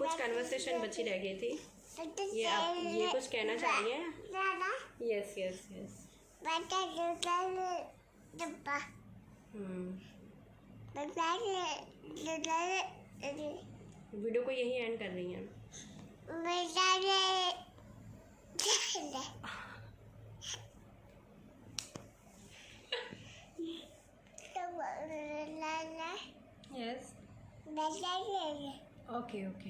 कुछ कन्वर्सेशन बची रह गई थी। ये आप ये कुछ कहना चाह रही हैं? Yes yes yes. वीडियो को यही एंड कर रही हैं। Yes okay okay.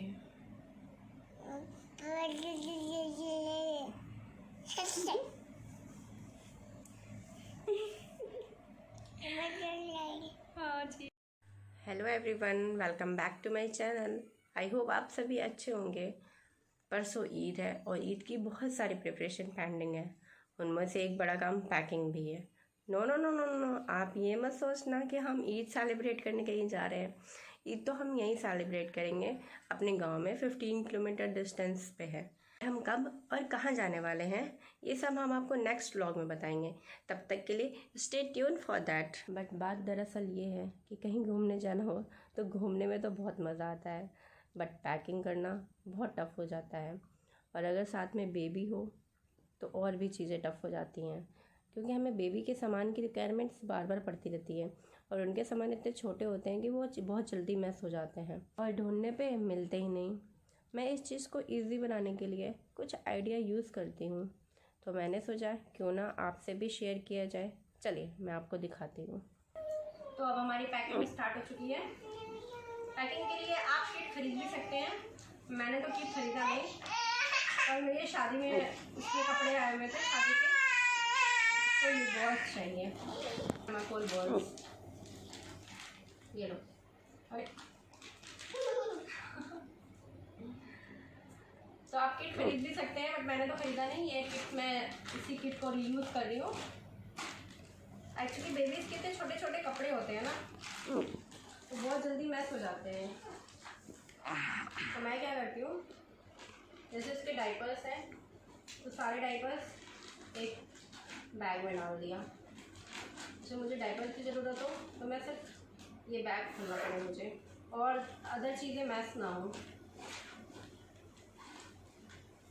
Hello everyone, welcome back to my channel. I hope आप सभी अच्छे होंगे। परसों ईद है और ईद की बहुत सारी प्रिपरेशन पेंडिंग है। उनमें से एक बड़ा काम पैकिंग भी है। No no no no no, आप ये मत सोचना कि हम ईद सेलिब्रेट करने कहीं जा रहे हैं। ईद तो हम यहीं सेलिब्रेट करेंगे, अपने गांव में 15 किलोमीटर डिस्टेंस पे है। हम कब और कहाँ जाने वाले हैं ये सब हम आपको नेक्स्ट व्लॉग में बताएंगे। तब तक के लिए stay tune for that. But बात दरअसल ये है कि कहीं घूमने जाना हो तो घूमने में तो बहुत मज़ा आता है, बट पैकिंग करना बहुत टफ़ हो जाता है। और अगर साथ में बेबी हो तो और भी चीज़ें टफ़ हो जाती हैं, क्योंकि हमें बेबी के सामान की रिक्वायरमेंट्स बार बार पड़ती रहती है और उनके सामान इतने छोटे होते हैं कि वो बहुत जल्दी मैस हो जाते हैं और ढूंढने पे मिलते ही नहीं। मैं इस चीज़ को इजी बनाने के लिए कुछ आइडिया यूज़ करती हूँ, तो मैंने सोचा क्यों ना आपसे भी शेयर किया जाए। चलिए मैं आपको दिखाती हूँ। तो अब हमारी पैकिंग स्टार्ट हो चुकी है। पैकिंग के लिए आप किट खरीद भी सकते हैं, मैंने तो किट खरीदा नहीं। और मेरी शादी में इसके कपड़े आए हुए थे शादी के, तो ये बॉल्स चाहिए, थर्माकोल बॉल्स, ये लो। तो आप किट खरीद भी सकते हैं, बट मैंने तो खरीदा नहीं। ये किट मैं इसी किट को रीयूज़ कर रही हूँ। एक्चुअली बेबीज़ के इतने छोटे छोटे कपड़े होते हैं ना, तो बहुत जल्दी मैस हो जाते हैं। तो मैं क्या करती हूँ, जैसे इसके डाइपर्स हैं तो सारे डाइपर्स एक बैग में डाल दिया। जब मुझे डाइपर्स की ज़रूरत हो तो मैं सिर्फ ये बैग खोलना पड़े मुझे, और अदर चीज़ें मैस ना हो।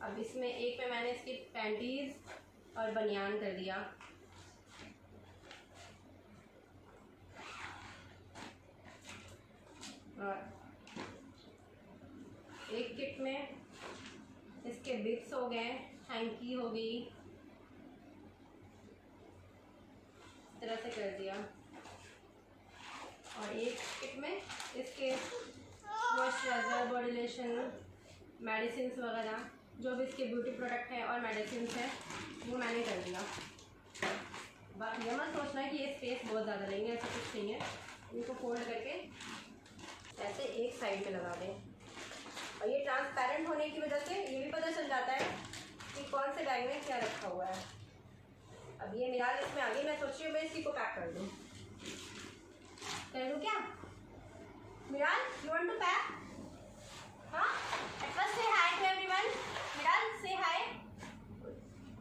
अब इसमें एक में मैंने इसकी पैंटीज़ और बनियान कर दिया। और एक किट में इसके बिट्स हो गए, हैंकी हो गई, इस तरह से कर दिया। और एक किट में इसके मॉइस्चराइज़र, बॉडी लोशन, मेडिसिन वगैरह जो भी इसके ब्यूटी प्रोडक्ट हैं और मेडिसिन है वो मैंने कर दिया। बाकी ये मत सोचना है कि ये स्पेस बहुत ज़्यादा लेंगे, ऐसा कुछ नहीं है। इनको फोल्ड करके ऐसे एक साइड पे लगा दें, और ये ट्रांसपेरेंट होने की वजह से ये भी पता चल जाता है कि कौन से बैग में क्या रखा हुआ है। अब ये मिराल इसमें आ गई, मैं सोच रही हूँ मैं इसी को पैक कर दूँ। क्या मिराल, यू वांट टू पैक? हाँ, at first say hi to everyone. Miral, say hi.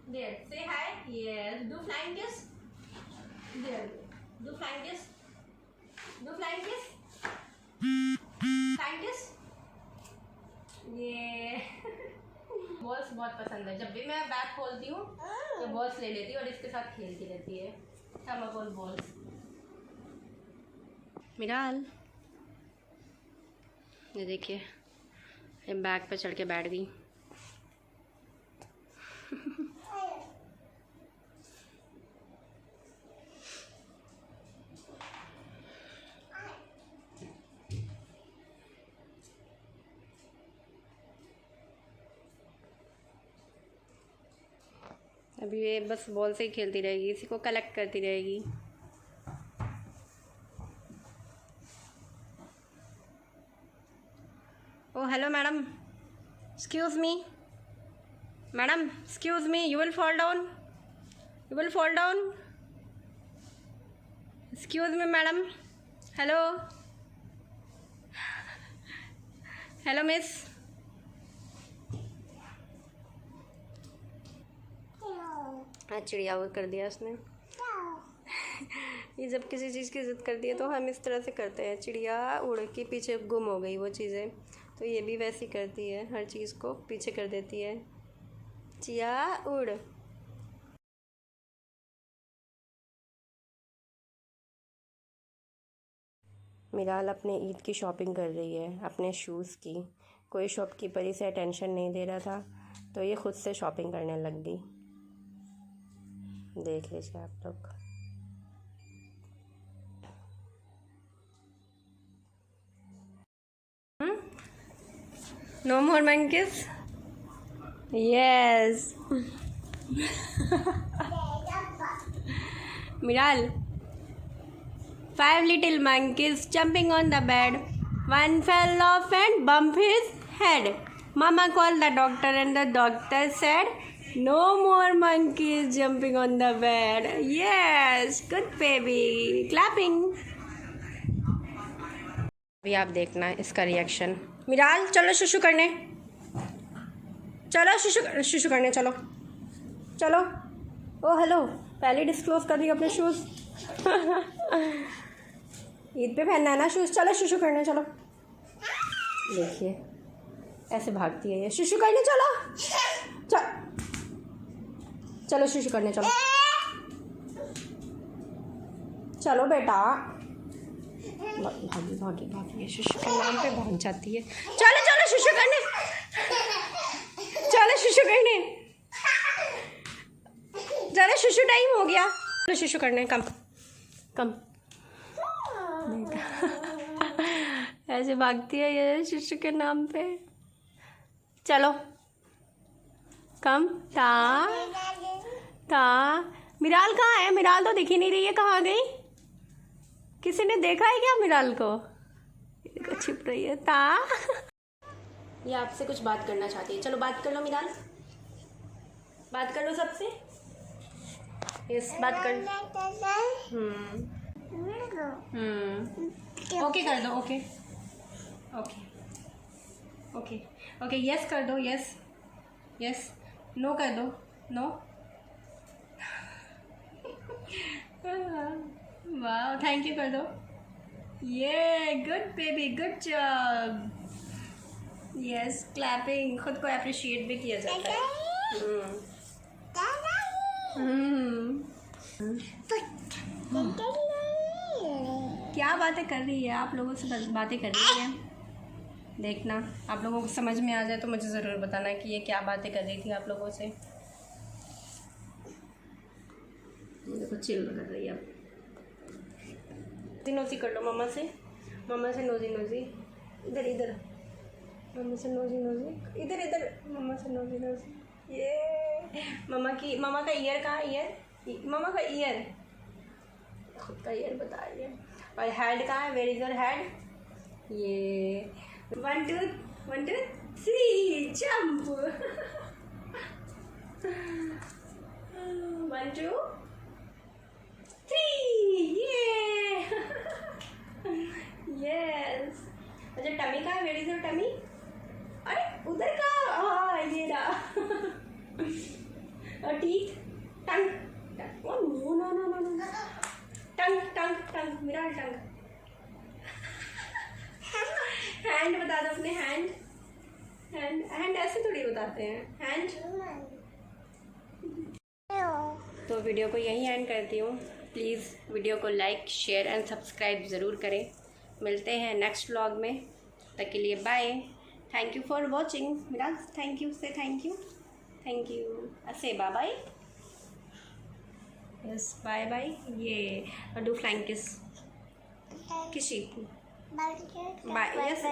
There, say hi. Yes, do flying kiss. There, do flying kiss. Do flying kiss. Flying kiss. ये बॉल्स बहुत पसंद है। जब भी मैं बैग खोलती हूँ तो बॉल्स ले लेती है और इसके साथ खेलती रहती है। Thermocol balls. मिराल, ये देखिए, ये बैग पे चढ़ के बैठ गई। अभी ये बस बॉल से ही खेलती रहेगी, इसी को कलेक्ट करती रहेगी। Oh, hello, madam. Excuse me. Madam, excuse me. You will fall down. You will fall down. Excuse me, madam. Hello. Hello, miss. हाँ, चिड़िया वो कर दिया उसने। ये जब किसी चीज़ की ज़िद करती है तो हम इस तरह से करते हैं। चिड़िया उड़ के पीछे गुम हो गई वो चीज़ें, तो ये भी वैसी करती है, हर चीज़ को पीछे कर देती है। चिया उड़। मिराल अपने ईद की शॉपिंग कर रही है, अपने शूज़ की। कोई शॉपकीपर इसे अटेंशन नहीं दे रहा था, तो ये खुद से शॉपिंग करने लग गई। देख लीजिए आप लोग। No more monkeys. Yes. मिराल, 5 little monkeys jumping on the bed. One fell off and bumped his head. Mama called the doctor and the doctor said, "No more monkeys jumping on the bed." Yes, good baby. Clapping. अभी आप देखना इसका reaction. मिराल चलो शुशु करने, चलो शुशु करने चलो चलो। ओ हेलो, पहले डिस्क्लोज कर रही अपने शूज़। ईद पे पहनना है ना शूज़। चलो शुशु करने चलो। देखिए ऐसे भागती है ये। शुशु करने चलो, चलो शुशु करने चलो। चलो बेटा। भागी भागी भागी, शुशु के नाम पे भाग जाती है। चलो चलो शुशु करने, चलो शुशु करने, चलो शुशु टाइम हो गया। चलो शुशु करने, कम कम। ऐसे भागती है ये शुशु के नाम पे। चलो कम। ता मिराल कहाँ है? मिराल तो दिख ही नहीं रही है, कहाँ गई? किसी ने देखा है क्या मिराल को? छिप रही है। ये आपसे कुछ बात करना चाहती है। चलो बात कर लो मिराल, बात कर लो सबसे। यस बात कर। ओके कर दो। Okay okay okay okay. Yes कर दो। Yes yes. नो कर दो। नो। वाह, थैंक यू कर दो। ये good baby, good job. Yes, clapping. खुद को अप्रिशिएट भी किया जाता है। क्या बातें कर रही है? आप लोगों से बातें कर रही है। देखना आप लोगों को समझ में आ जाए तो मुझे ज़रूर बताना कि ये क्या बातें कर रही थी आप लोगों से। देखो चिल कर रही है। अब नोजी कर लो मम्मा से। मम्मा से नोजी नोजी। इधर इधर। मम्मा से नोजी नोजी। इधर इधर। मम्मा से नोजी नोजी। ये मम्मा का ईयर कहाँ? ईयर, मम्मा का ईयर। खुद का ईयर बता रही है। और हेड कहाँ है? Where is your head? ये 1 2 1 2 3 जंप। 1 2 3 ये। यस। अच्छा टमी कहाँ है? Where is your tummy? अरे उधर का। हाँ ये रहा। और teeth, tongue. No no no no no. Tongue tongue tongue. Miral tongue. Hand बता दो अपने। हैंड हैंड हैंड ऐसे थोड़ी बताते हैं। हैंड। तो वीडियो को यहीं एंड करती हूँ। प्लीज़ वीडियो को लाइक शेयर एंड सब्सक्राइब ज़रूर करें। मिलते हैं नेक्स्ट व्लॉग में। तब के लिए bye. Thank you for watching. Miral thank you से। Thank you. थैंक यू से। Bye bye. Yes bye bye. ये और डू फ्लाइंग किस किसी बाय। यस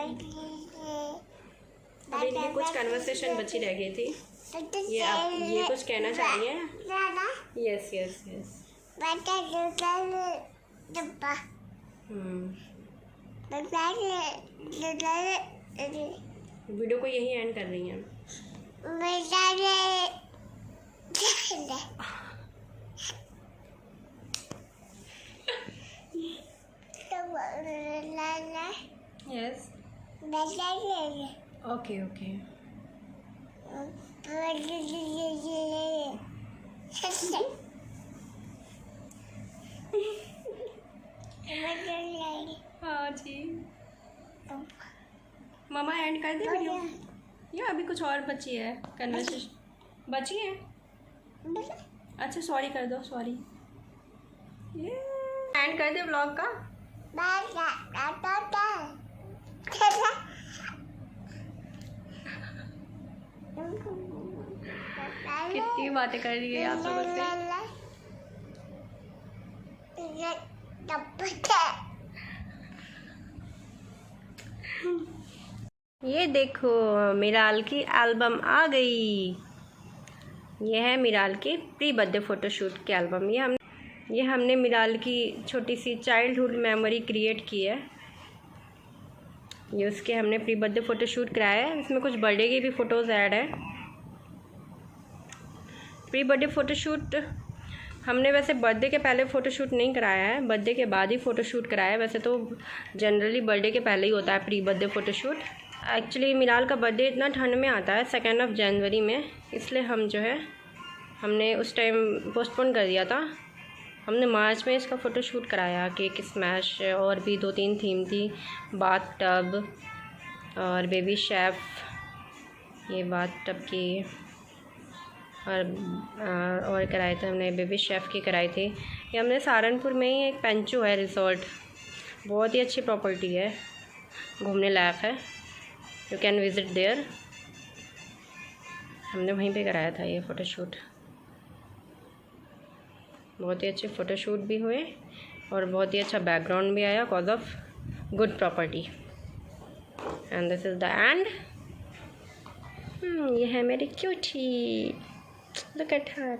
अभी इनकी कुछ कन्वर्सेशन बची रह गई थी। ये आप ये कुछ कहना चाह रही हैं? Yes yes yes. वीडियो को यही एंड कर रही हैं। Yes okay okay. हाँ जी। मामा एंड कर दे वीडियो, या अभी कुछ और बची है कन्वर्सेशन बची है? अच्छा सॉरी कर दो, सॉरी। एंड कर दे व्लॉग का। कितनी बातें कर रही है आप लोगों से। ये देखो मिराल की एल्बम आ गई। ये है मिराल की प्री बर्थडे फ़ोटोशूट की एल्बम। ये हमने मिराल की छोटी सी चाइल्डहुड मेमोरी क्रिएट की है। ये उसके हमने प्री बर्थडे फ़ोटोशूट कराया है। इसमें कुछ बर्थडे की भी फ़ोटोज़ ऐड है। प्री बर्थडे फ़ोटोशूट हमने वैसे बर्थडे के पहले फ़ोटोशूट नहीं कराया है, बर्थडे के बाद ही फ़ोटोशूट कराया है। वैसे तो जनरली बर्थडे के पहले ही होता है प्री बर्थडे फ़ोटोशूट। एक्चुअली मिराल का बर्थडे इतना ठंड में आता है 2 जनवरी में, इसलिए हम जो है हमने उस टाइम पोस्टपोन कर दिया था। हमने मार्च में इसका फ़ोटोशूट कराया। केक स्मैश और भी 2-3 थीम थी, बाथ टब और बेबी शेफ़, ये बाथ टब की और कराए थे हमने, बेबी शेफ़ की कराई थी। ये हमने सहारनपुर में ही एक पेंचो है रिसोर्ट, बहुत ही अच्छी प्रॉपर्टी है, घूमने लायक है, यू कैन विज़िट देयर। हमने वहीं पे कराया था ये फ़ोटोशूट। बहुत ही अच्छे फ़ोटोशूट भी हुए और बहुत ही अच्छा बैकग्राउंड भी आया cause of good property. And this is the end. ये है मेरी क्यूटी, लुक एट हर।